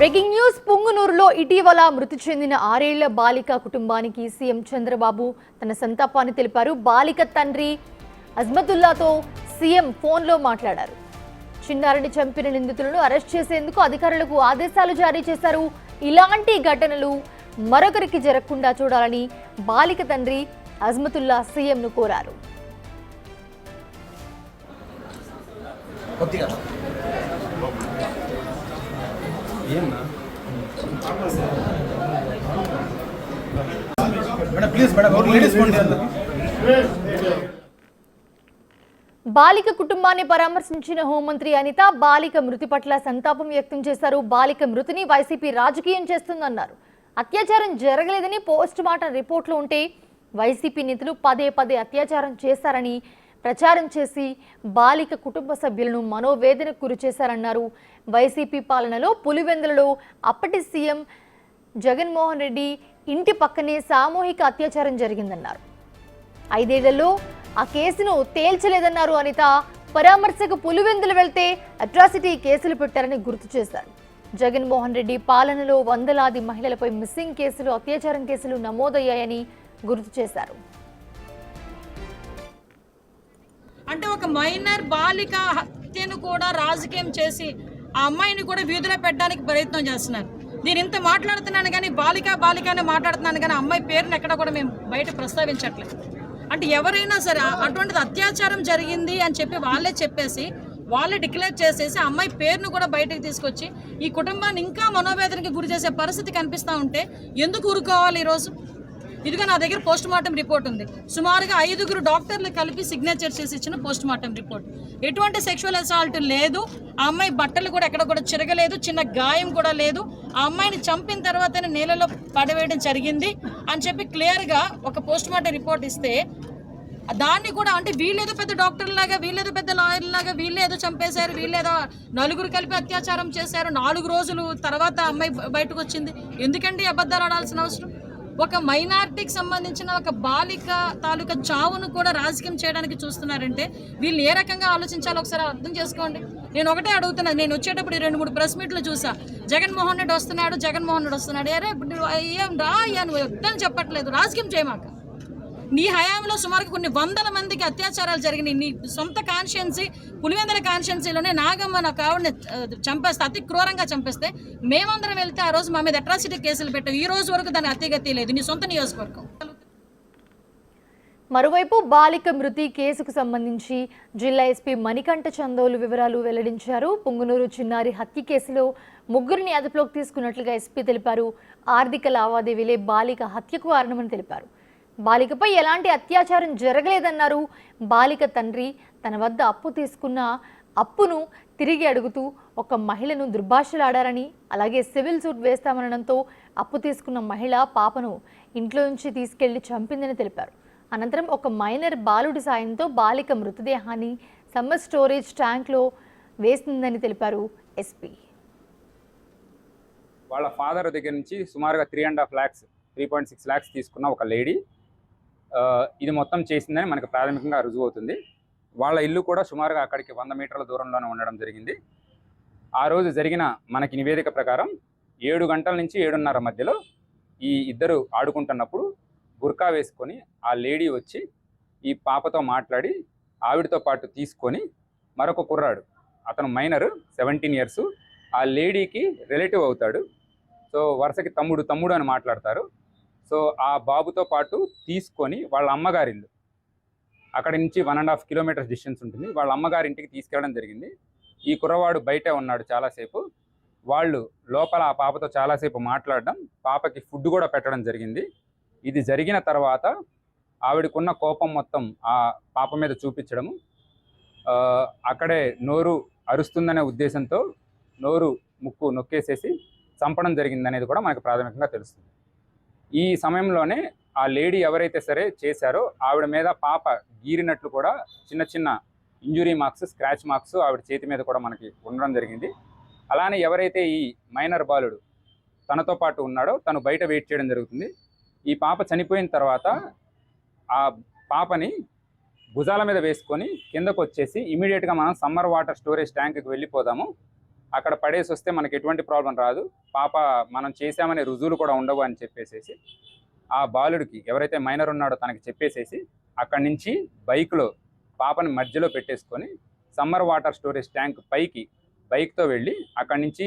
Breaking news పుంగునూరులో ఇటీవల మృతి చెందిన 6 ఏళ్ల బాలిక కుటుంబానికి సీఎం చంద్రబాబు తన సంతాపాన్ని తెలిపారు. బాలిక తండ్రి అజ్మతుల్లాతో సీఎం ఫోన్లో మాట్లాడారు. చిన్నారిని చంపిన నిందితులను అరెస్ట్ చేసేందుకు అధికారులకు ఆదేశాలు జారీ చేశారు. ఇలాంటి ఘటనలు మరొకరికి జరగకుండా చూడాలని బాలిక తండ్రి అజ్మతుల్లా సీఎంను కోరారు. బాలిక కుటుంబాన్ని పరామర్శించిన హోంమంత్రి అనిత బాలిక మృతి పట్ల సంతాపం వ్యక్తం చేశారు. బాలిక మృతిని వైసీపీ రాజకీయం చేస్తుందన్నారు. అత్యాచారం జరగలేదని పోస్ట్ మార్టం రిపోర్టులో ఉంటే వైసీపీ నేతలు పదే పదే అత్యాచారం చేశారని ప్రచారం చేసి బాలిక కుటుంబ సభ్యులను మనోవేదనకు గురి చేశారన్నారు. వైసీపీ పాలనలో పులివెందులలో అప్పటి సీఎం జగన్మోహన్ రెడ్డి ఇంటి పక్కనే సామూహిక అత్యాచారం జరిగిందన్నారు. 5 ఏళ్లలో ఆ కేసును తేల్చలేదన్నారు అనిత. పరామర్శకు పులివెందులు వెళ్తే అట్రాసిటీ కేసులు పెట్టారని గుర్తు చేశారు. జగన్మోహన్ రెడ్డి పాలనలో వందలాది మహిళలపై మిస్సింగ్ కేసులు, అత్యాచారం కేసులు నమోదయ్యాయని గుర్తు చేశారు. అంటే ఒక మైనర్ బాలిక హత్యను కూడా రాజకీయం చేసి ఆ అమ్మాయిని కూడా వీధిలో పెట్టడానికి ప్రయత్నం చేస్తున్నారు. నేను ఇంత మాట్లాడుతున్నాను కానీ బాలికనే మాట్లాడుతున్నాను కానీ అమ్మాయి పేరుని ఎక్కడ కూడా మేము బయట ప్రస్తావించట్లేదు. అంటే ఎవరైనా సరే అటువంటిది అత్యాచారం జరిగింది అని చెప్పి వాళ్ళే చెప్పేసి వాళ్ళే డిక్లేర్ చేసేసి అమ్మాయి పేరును కూడా బయటకు తీసుకొచ్చి ఈ కుటుంబాన్ని ఇంకా మనోవేదనకి గురి చేసే పరిస్థితి కనిపిస్తూ ఉంటే ఎందుకు ఊరుకోవాలి? ఈరోజు ఇదిగో నా దగ్గర పోస్ట్ మార్టం రిపోర్ట్ ఉంది. సుమారుగా 5 డాక్టర్లు కలిపి సిగ్నేచర్ చేసి ఇచ్చిన పోస్ట్ మార్టం రిపోర్ట్. ఎటువంటి సెక్షువల్ అసాల్ట్ లేదు. ఆ అమ్మాయి బట్టలు కూడా ఎక్కడ కూడా చిరగలేదు, చిన్న గాయం కూడా లేదు. ఆ అమ్మాయిని చంపిన తర్వాతనే నీళ్ళలో పడవేయడం జరిగింది అని చెప్పి క్లియర్గా ఒక పోస్ట్ మార్టం రిపోర్ట్ ఇస్తే దాన్ని కూడా అంటే వీళ్ళేదో పెద్ద డాక్టర్లాగా, వీళ్ళేదో పెద్ద లాయర్లాగా, వీళ్ళేదో చంపేశారు, వీళ్ళేదో 4 కలిపి అత్యాచారం చేశారు, 4 రోజులు తర్వాత అమ్మాయి బయటకు వచ్చింది. ఎందుకండి అబద్ధాలు ఆడాల్సిన అవసరం? ఒక మైనారిటీకి సంబంధించిన ఒక బాలిక తాలూకా చావును కూడా రాజకీయం చేయడానికి చూస్తున్నారంటే వీళ్ళు ఏ రకంగా ఆలోచించాలో ఒకసారి అర్థం చేసుకోండి. నేను ఒకటే అడుగుతున్నాను. నేను వచ్చేటప్పుడు 2-3 ప్రెస్ మీట్లు చూసా. జగన్మోహన్ రెడ్డి వస్తున్నాడు. అరే ఏం రా అయ్యా, నువ్వు వద్దని చెప్పట్లేదు, రాజకీయం చేయమాక. నీ హయాంలో సుమారుగా కొన్ని వందల మందికి అత్యాచారాలు జరిగినాయి. నీ సొంత కాన్షియన్సీ పులివెందుల కాన్షియన్సీలోనే నాగమ్మ నాకు ఆవిడని చంపేస్తే, అతి క్రూరంగా చంపేస్తే మేమందరం వెళ్తే ఆ రోజు మా మీద అట్రాసిటీ కేసులు పెట్టావు. ఈ రోజు వరకు దాని అతిగతి లేదు. నీ సొంత నియోజకవర్గం. మరోవైపు బాలిక మృతి కేసుకు సంబంధించి జిల్లా ఎస్పీ మణికంఠ చందోలు వివరాలు వెల్లడించారు. పుంగునూరు చిన్నారి హత్య కేసులో 3 అదుపులోకి తీసుకున్నట్లుగా ఎస్పీ తెలిపారు. ఆర్థిక లావాదేవీలే బాలిక హత్యకు కారణమని తెలిపారు. బాలికపై ఎలాంటి అత్యాచారం జరగలేదన్నారు. బాలిక తండ్రి తన వద్ద అప్పు తీసుకున్న అప్పును తిరిగి అడుగుతూ ఒక మహిళను దుర్భాషలాడారని, అలాగే సివిల్ సూట్ వేస్తామనడంతో అప్పు తీసుకున్న మహిళ పాపను ఇంట్లో నుంచి తీసుకెళ్లి చంపిందని తెలిపారు. అనంతరం ఒక మైనర్ బాలుడి సాయంతో బాలిక మృతదేహాన్ని సమ్మర్ స్టోరేజ్ ట్యాంక్లో వేసిందని తెలిపారు ఎస్పీ. వాళ్ళ ఫాదర్ దగ్గర నుంచి సుమారుగా 3.6 lakhs తీసుకున్న ఒక లేడీ ఇది మొత్తం చేసిందని మనకు ప్రాథమికంగా రుజువు అవుతుంది. వాళ్ళ ఇల్లు కూడా సుమారుగా అక్కడికి 100 మీటర్ల దూరంలోనే ఉండడం జరిగింది. ఆ రోజు జరిగిన మనకి నివేదిక ప్రకారం 7 గంటల నుంచి 7:30 మధ్యలో ఈ ఇద్దరు ఆడుకుంటున్నప్పుడు బుర్కా వేసుకొని ఆ లేడీ వచ్చి ఈ పాపతో మాట్లాడి ఆవిడతో పాటు తీసుకొని మరొక కుర్రాడు, అతను మైనర్ 17 years, ఆ లేడీకి రిలేటివ్ అవుతాడు. సో వరుసకి తమ్ముడు అని మాట్లాడతారు. సో ఆ బాబుతో పాటు తీసుకొని వాళ్ళ అమ్మగారి ఇల్లు, అక్కడి నుంచి 1.5 kilometers డిస్టెన్స్ ఉంటుంది, వాళ్ళ అమ్మగారి ఇంటికి తీసుకెళ్ళడం జరిగింది. ఈ కుర్రవాడు బయటే ఉన్నాడు చాలాసేపు. వాళ్ళు లోపల ఆ పాపతో చాలాసేపు మాట్లాడడం, పాపకి ఫుడ్ కూడా పెట్టడం జరిగింది. ఇది జరిగిన తర్వాత ఆవిడకున్న కోపం మొత్తం ఆ పాప మీద చూపించడము, అక్కడే నోరు అరుస్తుందనే ఉద్దేశంతో నోరు ముక్కు నొక్కేసేసి చంపడం జరిగిందనేది కూడా మనకు ప్రాథమికంగా తెలుస్తుంది. ఈ సమయంలోనే ఆ లేడీ ఎవరైతే సరే చేశారో ఆవిడ మీద పాప గీరినట్లు కూడా చిన్న చిన్న ఇంజురీ మార్క్స్, స్క్రాచ్ మార్క్స్ ఆవిడ చేతి మీద కూడా మనకి ఉండడం జరిగింది. అలానే ఎవరైతే ఈ మైనర్ బాలుడు తనతో పాటు ఉన్నాడో తను బయట వెయిట్ చేయడం జరుగుతుంది. ఈ పాప చనిపోయిన తర్వాత ఆ పాపని భుజాల మీద వేసుకొని కిందకు వచ్చేసి ఇమీడియట్గా మనం సమ్మర్ వాటర్ స్టోరేజ్ ట్యాంక్కి వెళ్ళిపోదాము, అక్కడ పడేసి వస్తే మనకి ఎటువంటి ప్రాబ్లం రాదు, పాప మనం చేశామనే రుజువులు కూడా ఉండవు అని చెప్పేసేసి ఆ బాలుడికి ఎవరైతే మైనర్ ఉన్నాడో తనకి చెప్పేసేసి అక్కడి నుంచి బైక్లో పాపని మధ్యలో పెట్టేసుకొని సమ్మర్ వాటర్ స్టోరేజ్ ట్యాంక్ పైకి బైక్తో వెళ్ళి అక్కడి నుంచి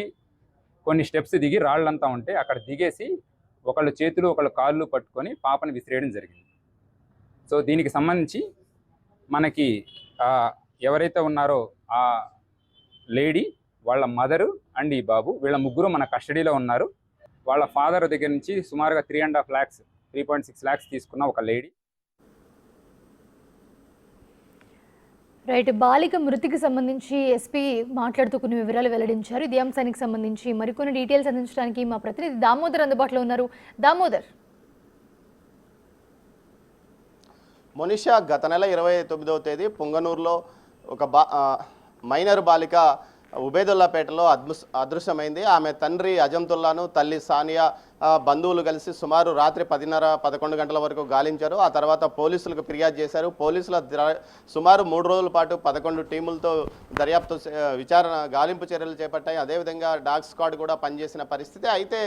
కొన్ని స్టెప్స్ దిగి రాళ్ళంతా ఉంటే అక్కడ దిగేసి ఒకళ్ళు చేతులు ఒకళ్ళు కాళ్ళు పట్టుకొని పాపని విసిరేయడం జరిగింది. సో దీనికి సంబంధించి మనకి ఎవరైతే ఉన్నారో ఆ లేడీ, వాళ్ళ మదరు అండ్ ఈ బాబు, వీళ్ళ ముగ్గురు మన కస్టడీలో ఉన్నారు. వాళ్ళ ఫాదర్ దగ్గర నుంచి సుమారుగా 3.5 lakhs 3.6 lakhs తీసుకున్న ఒక లేడీ. రైట్, బాలిక మృతికి సంబంధించి ఎస్పీ మాట్లాడుతూ కొన్ని వివరాలు వెల్లడించారు. ఇదే అంశానికి సంబంధించి మరికొన్ని డీటెయిల్స్ అందించడానికి మా ప్రతినిధి దామోదర్ అందుబాటులో ఉన్నారు. దామోదర్. మోనిషా, గత నెల 29వ తేదీ పుంగనూరులో ఒక మైనర్ బాలిక ఉబేదుల్లాపేటలో అదృశ్యమైంది. ఆమె తండ్రి అజంతుల్లాను, తల్లి సానియా బంధువులు కలిసి సుమారు రాత్రి 10:30-11 గంటల వరకు గాలించారు. ఆ తర్వాత పోలీసులకు ఫిర్యాదు చేశారు. పోలీసుల సుమారు 3 రోజుల పాటు 11 టీములతో దర్యాప్తు గాలింపు చర్యలు చేపట్టాయి. అదేవిధంగా డాగ్ స్క్వాడ్ కూడా పనిచేసిన పరిస్థితి. అయితే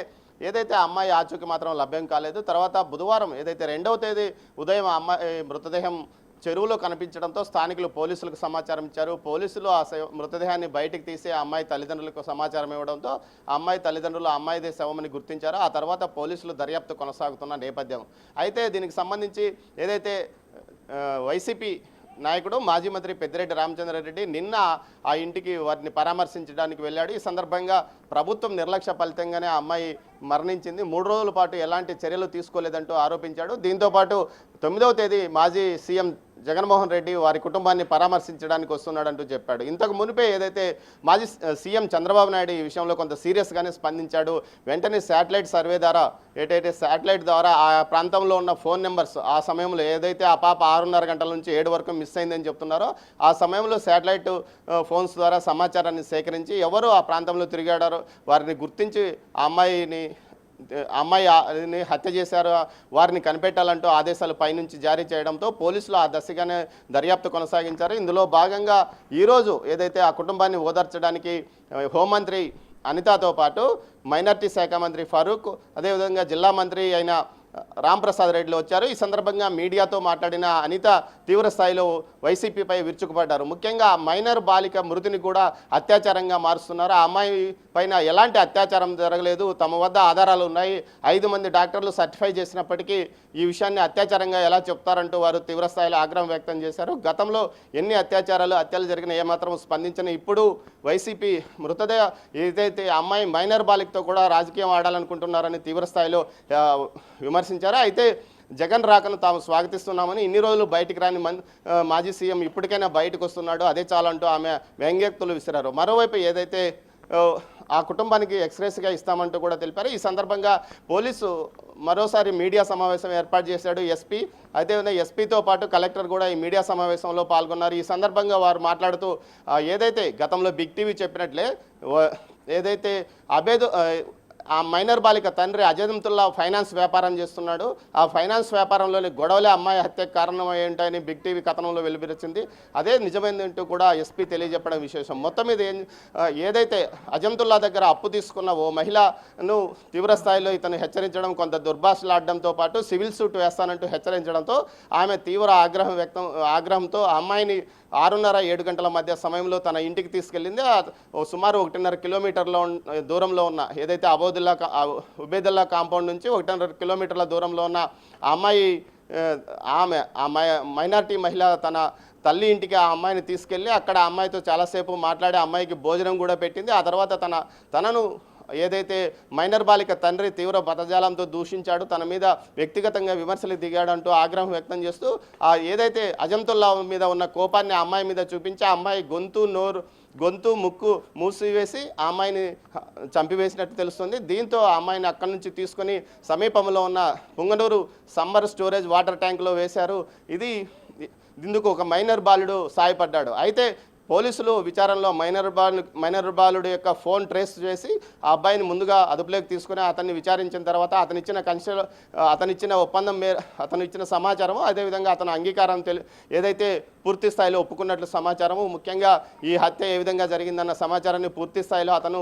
ఏదైతే అమ్మాయి ఆచూకీ మాత్రం లభ్యం కాలేదు. తర్వాత బుధవారం ఏదైతే 2వ తేదీ ఉదయం అమ్మాయి మృతదేహం చెరువులో కనిపించడంతో స్థానికులు పోలీసులకు సమాచారం ఇచ్చారు. పోలీసులు ఆ మృతదేహాన్ని బయటికి తీసి ఆ అమ్మాయి తల్లిదండ్రులకు సమాచారం ఇవ్వడంతో ఆ అమ్మాయి తల్లిదండ్రులు ఆ అమ్మాయిదే శవమని గుర్తించారు. ఆ తర్వాత పోలీసులు దర్యాప్తు కొనసాగుతున్న నేపథ్యం. అయితే దీనికి సంబంధించి ఏదైతే వైసీపీ నాయకుడు మాజీ మంత్రి పెద్దిరెడ్డి రామచంద్రారెడ్డి నిన్న ఆ ఇంటికి వారిని పరామర్శించడానికి వెళ్ళాడు. ఈ సందర్భంగా ప్రభుత్వం నిర్లక్ష్య ఫలితంగానే ఆ అమ్మాయి మరణించింది. 3 రోజుల పాటు ఎలాంటి చర్యలు తీసుకోలేదంటూ ఆరోపించాడు. దీంతోపాటు 9వ తేదీ మాజీ సీఎం జగన్మోహన్ రెడ్డి వారి కుటుంబాన్ని పరామర్శించడానికి వస్తున్నాడంటూ చెప్పాడు. ఇంతకు మునిపే ఏదైతే మాజీ సీఎం చంద్రబాబు నాయుడు ఈ విషయంలో కొంత సీరియస్గానే స్పందించాడు. వెంటనే శాటిలైట్ సర్వే ద్వారా శాటిలైట్ ద్వారా ఆ ప్రాంతంలో ఉన్న ఫోన్ నెంబర్స్, ఆ సమయంలో ఏదైతే ఆ పాప 6:30 గంటల నుంచి 7 వరకు మిస్ అయిందని చెప్తున్నారో ఆ సమయంలో శాటిలైట్ ఫోన్స్ ద్వారా సమాచారాన్ని సేకరించి ఎవరు ఆ ప్రాంతంలో తిరిగాడారో వారిని గుర్తించి ఆ అమ్మాయిని హత్య చేశారు, వారిని కనిపెట్టాలంటూ ఆదేశాలు పైనుంచి జారీ చేయడంతో పోలీసులు ఆ దశగానే దర్యాప్తు కొనసాగించారు. ఇందులో భాగంగా ఈరోజు ఏదైతే ఆ కుటుంబాన్ని ఓదార్చడానికి హోంమంత్రి అనితతో పాటు మైనార్టీ శాఖ మంత్రి ఫరూక్, అదేవిధంగా జిల్లా మంత్రి అయిన రాంప్రసాద్ రెడ్డిలు వచ్చారు. ఈ సందర్భంగా మీడియాతో మాట్లాడిన అనిత తీవ్ర స్థాయిలో వైసీపీపై విరుచుకుపడ్డారు. ముఖ్యంగా మైనర్ బాలిక మృతిని కూడా అత్యాచారంగా మారుస్తున్నారు. ఆ అమ్మాయి పైన ఎలాంటి అత్యాచారం జరగలేదు, తమ వద్ద ఆధారాలు ఉన్నాయి, 5 మంది డాక్టర్లు సర్టిఫై చేసినప్పటికీ ఈ విషయాన్ని అత్యాచారంగా ఎలా చెప్తారంటూ వారు తీవ్ర స్థాయిలో ఆగ్రహం వ్యక్తం చేశారు. గతంలో ఎన్ని హత్యలు జరిగిన ఏమాత్రం స్పందించని ఇప్పుడు వైసీపీ మృతదేహ ఏదైతే అమ్మాయి మైనర్ బాలికతో కూడా రాజకీయం ఆడాలనుకుంటున్నారని తీవ్ర స్థాయిలో విమర్శించారు. అయితే జగన్ రాకను తాము స్వాగతిస్తున్నామని, ఇన్ని రోజులు బయటికి రాని మాజీ సీఎం ఇప్పటికైనా బయటకు వస్తున్నాడు, అదే చాలంటూ ఆమె వ్యంగ్యోక్తులు విసిరారు. మరోవైపు ఏదైతే ఆ కుటుంబానికి ఎక్స్‌రేస్గా ఇస్తామంటూ కూడా తెలిపారు. ఈ సందర్భంగా పోలీసు మరోసారి మీడియా సమావేశం ఏర్పాటు చేశాడు ఎస్పీ. అదేవిధంగా ఎస్పీతో పాటు కలెక్టర్ కూడా ఈ మీడియా సమావేశంలో పాల్గొన్నారు. ఈ సందర్భంగా వారు మాట్లాడుతూ ఏదైతే గతంలో బిగ్ టీవీ చెప్పినట్లే ఏదైతే ఆ మైనర్ బాలిక తండ్రి అజంతుల్లా ఫైనాన్స్ వ్యాపారం చేస్తున్నాడు, ఆ ఫైనాన్స్ వ్యాపారంలోని గొడవలే అమ్మాయి హత్యకు కారణమై ఉంటాయని బిగ్ టీవీ కథనంలో వెలువరించింది. అదే నిజమైందంటూ కూడా ఎస్పీ తెలియజెప్పడం విశేషం. మొత్తం మీద ఏదైతే అజంతుల్లా దగ్గర అప్పు తీసుకున్న ఓ మహిళను తీవ్ర స్థాయిలో ఇతను హెచ్చరించడం, కొంత దుర్భాషలాడడంతో పాటు సివిల్ సూట్ వేస్తానంటూ హెచ్చరించడంతో ఆమె తీవ్ర ఆగ్రహంతో అమ్మాయిని 6:30-7 గంటల మధ్య సమయంలో తన ఇంటికి తీసుకెళ్ళింది. సుమారు 1.5 కిలోమీటర్ల దూరంలో ఉన్న ఏదైతే ఉబేదుల్లా కాంపౌండ్ నుంచి 1.5 కిలోమీటర్ల దూరంలో ఉన్న మైనార్టీ మహిళ తన తల్లి ఇంటికి ఆ అమ్మాయిని తీసుకెళ్ళి అక్కడ ఆ అమ్మాయితో చాలాసేపు మాట్లాడి అమ్మాయికి భోజనం కూడా పెట్టింది. ఆ తర్వాత తనను ఏదైతే మైనర్ బాలిక తండ్రి తీవ్ర పదజాలంతో దూషించాడు, తన మీద వ్యక్తిగతంగా విమర్శలు దిగాడంటూ ఆగ్రహం వ్యక్తం చేస్తూ ఏదైతే అజంతుల్లా మీద ఉన్న కోపాన్ని ఆ అమ్మాయి మీద చూపించి ఆ అమ్మాయి గొంతు ముక్కు మూసివేసి ఆ అమ్మాయిని చంపివేసినట్టు తెలుస్తుంది. దీంతో ఆ అమ్మాయిని అక్కడి నుంచి తీసుకొని సమీపంలో ఉన్న పుంగనూరు సమ్మర్ స్టోరేజ్ వాటర్ ట్యాంకులో వేశారు. ఇందుకు ఒక మైనర్ బాలుడు సాయపడ్డాడు. అయితే పోలీసులు విచారణలో మైనర్ బాలుడు యొక్క ఫోన్ ట్రేస్ చేసి ఆ అబ్బాయిని ముందుగా అదుపులోకి తీసుకుని అతన్ని విచారించిన తర్వాత అతనిచ్చిన ఒప్పందం అతను ఇచ్చిన సమాచారము, అదేవిధంగా అతని అంగీకారం ఏదైతే పూర్తి స్థాయిలో ఒప్పుకున్నట్లు సమాచారము. ముఖ్యంగా ఈ హత్య ఏ విధంగా జరిగిందన్న సమాచారాన్ని పూర్తి స్థాయిలో అతను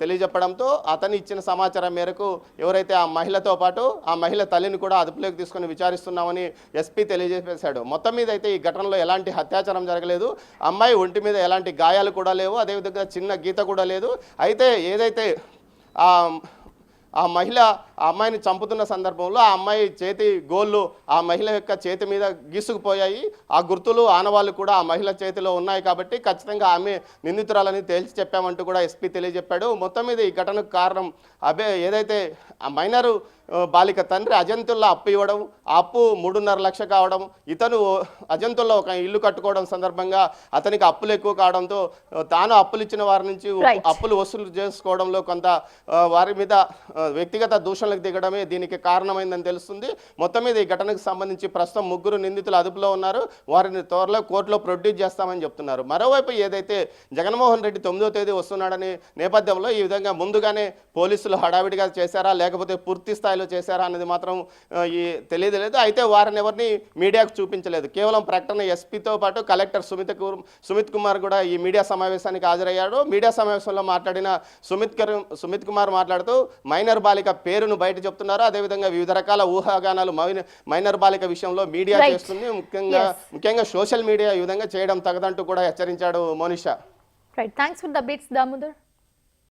తెలియజెప్పడంతో అతను ఇచ్చిన సమాచారం మేరకు ఎవరైతే ఆ మహిళతో పాటు ఆ మహిళ తల్లిని కూడా అదుపులోకి తీసుకొని విచారిస్తున్నామని ఎస్పీ తెలియజేశాడు. మొత్తం మీద అయితే ఈ ఘటనలో ఎలాంటి అత్యాచారం జరగలేదు, అమ్మాయి ఒంటి మీద ఎలాంటి గాయాలు కూడా లేవు, అదేవిధంగా చిన్న గీత కూడా లేదు. అయితే ఏదైతే ఆ మహిళ ఆ అమ్మాయిని చంపుతున్న సందర్భంలో ఆ అమ్మాయి చేతి గోళ్ళు ఆ మహిళ యొక్క చేతి మీద గీసుకుపోయాయి. ఆ గుర్తులు ఆనవాళ్ళు కూడా ఆ మహిళ చేతిలో ఉన్నాయి కాబట్టి ఖచ్చితంగా ఆమె నిందితురాలని తేల్చి చెప్పామంటూ కూడా ఎస్పీ తెలియజెప్పాడు. మొత్తం మీద ఈ ఘటనకు కారణం ఏదైతే ఆ మైనరు బాలిక తండ్రి అజంతుల్లో అప్పు ఇవ్వడం, ఆ అప్పు 3.5 లక్షలు కావడం, ఇతను అజంతుల్లో ఒక ఇల్లు కట్టుకోవడం సందర్భంగా అతనికి అప్పులు ఎక్కువ కావడంతో తాను అప్పులు ఇచ్చిన వారి నుంచి అప్పులు వసూలు చేసుకోవడంలో కొంత వారి మీద వ్యక్తిగత దూషణలకు దిగడమే దీనికి కారణమైందని తెలుస్తుంది. మొత్తం మీద ఈ ఘటనకు సంబంధించి ప్రస్తుతం 3 నిందితులు అదుపులో ఉన్నారు. వారిని త్వరలో కోర్టులో ప్రొడ్యూస్ చేస్తామని చెప్తున్నారు. మరోవైపు ఏదైతే జగన్మోహన్ రెడ్డి 9వ తేదీ వస్తున్నాడని నేపథ్యంలో ఈ విధంగా ముందుగానే పోలీసులు హడావిడిగా చేశారా లేకపోతే పూర్తి స్థాయిలో చేశారా అనేది మాత్రం తెలియలేదు. అయితే వారిని ఎవరిని మీడియాకు చూపించలేదు. కేవలం ప్రకటన ఎస్పీతో పాటు కలెక్టర్ సుమిత్ కుమార్ కూడా ఈ మీడియా సమావేశానికి హాజరయ్యాడు. మీడియా సమావేశంలో మాట్లాడిన సుమిత్ కుమార్ మాట్లాడుతూ మైనర్ బాలిక పేరును బయట చెప్తున్నారు. అదేవిధంగా వివిధ రకాల ఊహాగానాలు మైనర్ బాలిక విషయంలో మీడియా చేస్తుంది. ముఖ్యంగా సోషల్ మీడియా ఈ విధంగా చేయడం తగదంటూ కూడా హెచ్చరించాడు Monisha. Right, thanks for the bits Damodar.